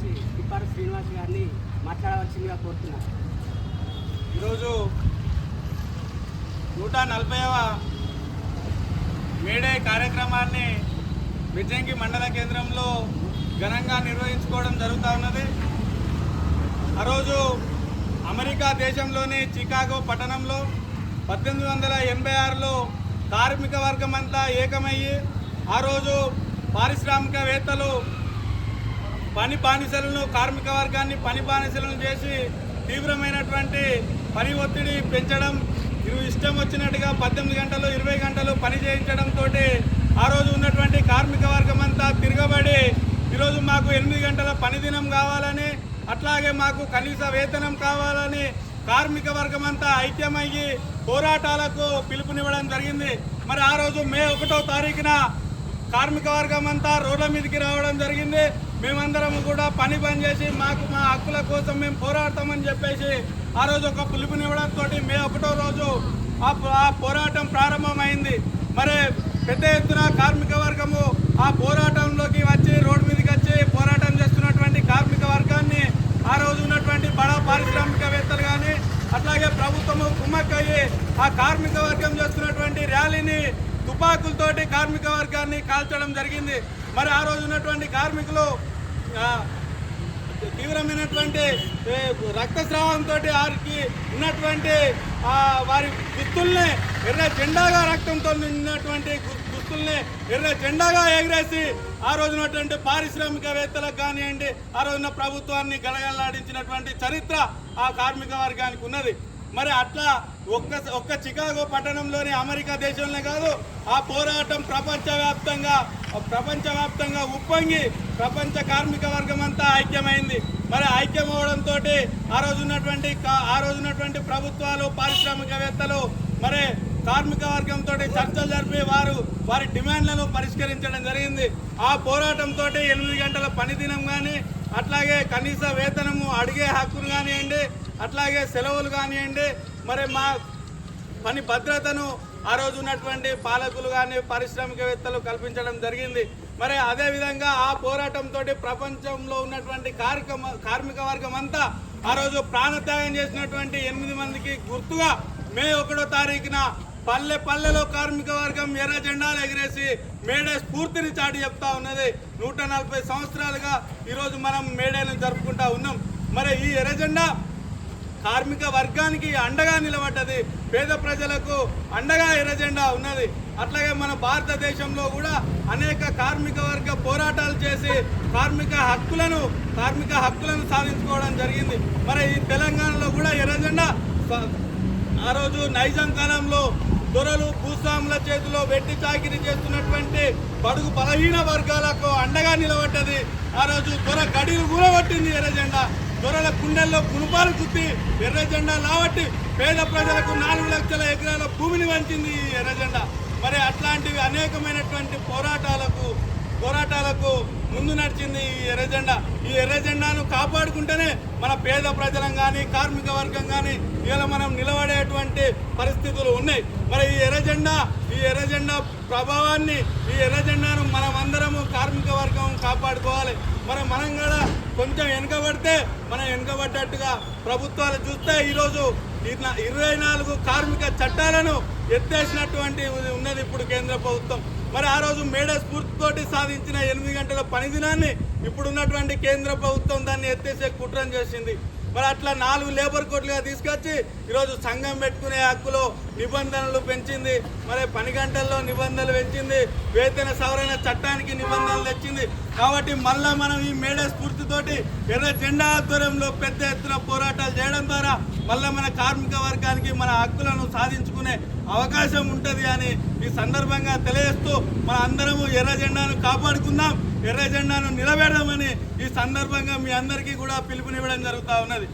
కార్యదర్శి తిప్పారు శ్రీనివాస్ గారిని మాట్లాడవలసిందిగా కోరుతున్నారు. ఈరోజు 140వ మేడే కార్యక్రమాన్ని బిజ్జంకి మండల కేంద్రంలో ఘనంగా నిర్వహించుకోవడం జరుగుతూ ఉన్నది. ఆ రోజు అమెరికా దేశంలోని చికాగో పట్టణంలో 1886లో కార్మిక వర్గం అంతా ఏకమయ్యి ఆ రోజు పారిశ్రామికవేత్తలు పని బానిసలను కార్మిక వర్గాన్ని పని బానిసలను చేసి తీవ్రమైనటువంటి పని ఒత్తిడి పెంచడం, ఇష్టం వచ్చినట్టుగా 18 గంటలు 20 గంటలు పని చేయించడంతో ఆ రోజు ఉన్నటువంటి కార్మిక వర్గం అంతా తిరగబడి ఈరోజు మాకు 8 గంటల పని దినం కావాలని, అట్లాగే మాకు కనీస వేతనం కావాలని కార్మిక వర్గం అంతా ఐక్యమయ్యి పోరాటాలకు పిలుపునివ్వడం జరిగింది. మరి ఆ రోజు మే 1వ తారీఖున కార్మిక వర్గం అంతా రోడ్ల మీదకి రావడం జరిగింది. మేమందరం కూడా పని బంద్ చేసి మాకు మా హక్కుల కోసం మేము పోరాడతామని చెప్పేసి ఆ రోజు ఒక పిలుపునివ్వడంతో మే 1వ రోజు ఆ పోరాటం ప్రారంభమైంది. మరి పెద్ద ఎత్తున కార్మిక వర్గము ఆ పోరాటంలోకి వచ్చి రోడ్డు మీదకి వచ్చి పోరాటం చేస్తున్నటువంటి కార్మిక వర్గాన్ని ఆ రోజు ఉన్నటువంటి బడా పారిశ్రామికవేత్తలు కానీ అట్లాగే ప్రభుత్వము కుమ్మక్కయ్యి ఆ కార్మిక వర్గం చేస్తున్నటువంటి ర్యాలీని తుపాకులతోటి కార్మిక వర్గాన్ని కాల్చడం జరిగింది. మరి ఆ రోజు ఉన్నటువంటి కార్మికులు తీవ్రమైనటువంటి రక్తస్రావంతో వారికి ఉన్నటువంటి వారి దుస్తుల్ని ఎర్ర జెండాగా రక్తంతో నిన్నటువంటి దుస్తుల్ని ఎర్ర జెండాగా ఎగిరేసి ఆ రోజునటువంటి పారిశ్రామికవేత్తలకు కానివ్వండి ఆ రోజున ప్రభుత్వాన్ని గడగడలాడించినటువంటి చరిత్ర ఆ కార్మిక వర్గానికి ఉన్నది. మరి అట్లా ఒక్క చికాగో పట్టణంలోని అమెరికా దేశంలో కాదు, ఆ పోరాటం ప్రపంచవ్యాప్తంగా ఉప్పొంగి ప్రపంచ కార్మిక వర్గం అంతా ఐక్యమైంది. మరి ఐక్యం అవడంతో ఆ రోజున్నటువంటి ప్రభుత్వాలు పారిశ్రామికవేత్తలు మరి కార్మిక వర్గంతో చర్చలు జరిపి వారి డిమాండ్లను పరిష్కరించడం జరిగింది. ఆ పోరాటంతో 8 గంటల పని దినం కానీ అట్లాగే కనీస వేతనము అడిగే హక్కును కానివ్వండి, అట్లాగే సెలవులు కానివ్వండి, మరి మా పని భద్రతను ఆ రోజు ఉన్నటువంటి పాలకులు కానీ పారిశ్రామికవేత్తలు కల్పించడం జరిగింది. మరి అదేవిధంగా ఆ పోరాటంతో ప్రపంచంలో ఉన్నటువంటి కార్మిక వర్గం అంతా ఆ రోజు ప్రాణత్యాగం చేసినటువంటి 8 మందికి గుర్తుగా మే 1వ తారీఖున పల్లెలో కార్మిక వర్గం ఎర్ర జెండాలు ఎగిరేసి మేడే స్ఫూర్తిని చాటి చెప్తా ఉన్నది. 140 సంవత్సరాలుగా ఈరోజు మనం మేడేను జరుపుకుంటా ఉన్నాం. మరి ఈ ఎర్ర జెండా కార్మిక వర్గానికి అండగా నిలబడ్డది, పేద ప్రజలకు అండగా ఎర్ర జెండా ఉన్నది. అట్లాగే మన భారతదేశంలో కూడా అనేక కార్మిక వర్గ పోరాటాలు చేసి కార్మిక హక్కులను సాధించుకోవడం జరిగింది. మరి ఈ తెలంగాణలో కూడా ఎర్ర జెండా ఆ రోజు నైజాం కాలంలో దొరలు భూస్వాముల చేతిలో వెట్టి చాకిరీ చేస్తున్నటువంటి బడుగు బలహీన వర్గాలకు అండగా నిలబడ్డది. ఆ రోజు దొర గడిలు కూలగొట్టింది ఎర్ర జెండా. దొరల గుండెల్లో గుణపాలు కుత్తి ఎర్ర జెండా లావట్టి పేద ప్రజలకు 4 లక్షల ఎకరాల భూమిని వంచింది ఈ ఎర్ర జెండా. మరి అట్లాంటివి అనేకమైనటువంటి పోరాటాలకు ముందు నడిచింది ఈ ఎర్ర జెండా. ఈ ఎర్ర జెండాను కాపాడుకుంటేనే మన పేద ప్రజలం కానీ కార్మిక వర్గం కానీ ఇలా మనం నిలబడేటువంటి పరిస్థితులు ఉన్నాయి. మరి ఈ ఎర్ర జెండా ప్రభావాన్ని ఈ ఎర్ర జెండాను మనమందరము కార్మిక వర్గం కాపాడుకోవాలి. మనం కూడా కొంచెం వెనుకబడితే మనం వెనుకబడ్డట్టుగా ప్రభుత్వాలు చూస్తే ఈరోజు 24 కార్మిక చట్టాలను ఎత్తేసినటువంటి ఉన్నది ఇప్పుడు కేంద్ర ప్రభుత్వం. మరి ఆ రోజు మేడే స్ఫూర్తితోటి సాధించిన 8 గంటల పని దినాన్ని ఇప్పుడున్నటువంటి కేంద్ర ప్రభుత్వం దాన్ని ఎత్తేసే కుట్రం చేసింది. మరి అట్లా 4 లేబర్ కోడ్లుగా తీసుకొచ్చి ఈరోజు సంఘం పెట్టుకునే హక్కులో నిబంధనలు పెంచింది. మరి పని గంటల్లో నిబంధనలు పెంచింది, వేతన సవరణ చట్టానికి నిబంధనలు తెచ్చింది. కాబట్టి మళ్ళా మనం ఈ మేడే స్ఫూర్తితోటి ఎర్ర జెండా ఆధ్వర్యంలో పెద్ద ఎత్తున పోరాటాలు చేయడం ద్వారా మళ్ళీ మన కార్మిక వర్గానికి మన హక్కులను సాధించుకునే అవకాశం ఉంటుంది అని ఈ సందర్భంగా తెలియజేస్తూ మన అందరము ఎర్ర జెండాను కాపాడుకుందాం, ఎర్ర జెండాను నిలబెడదామని ఈ సందర్భంగా మీ అందరికీ కూడా పిలుపునివ్వడం జరుగుతూ ఉన్నది.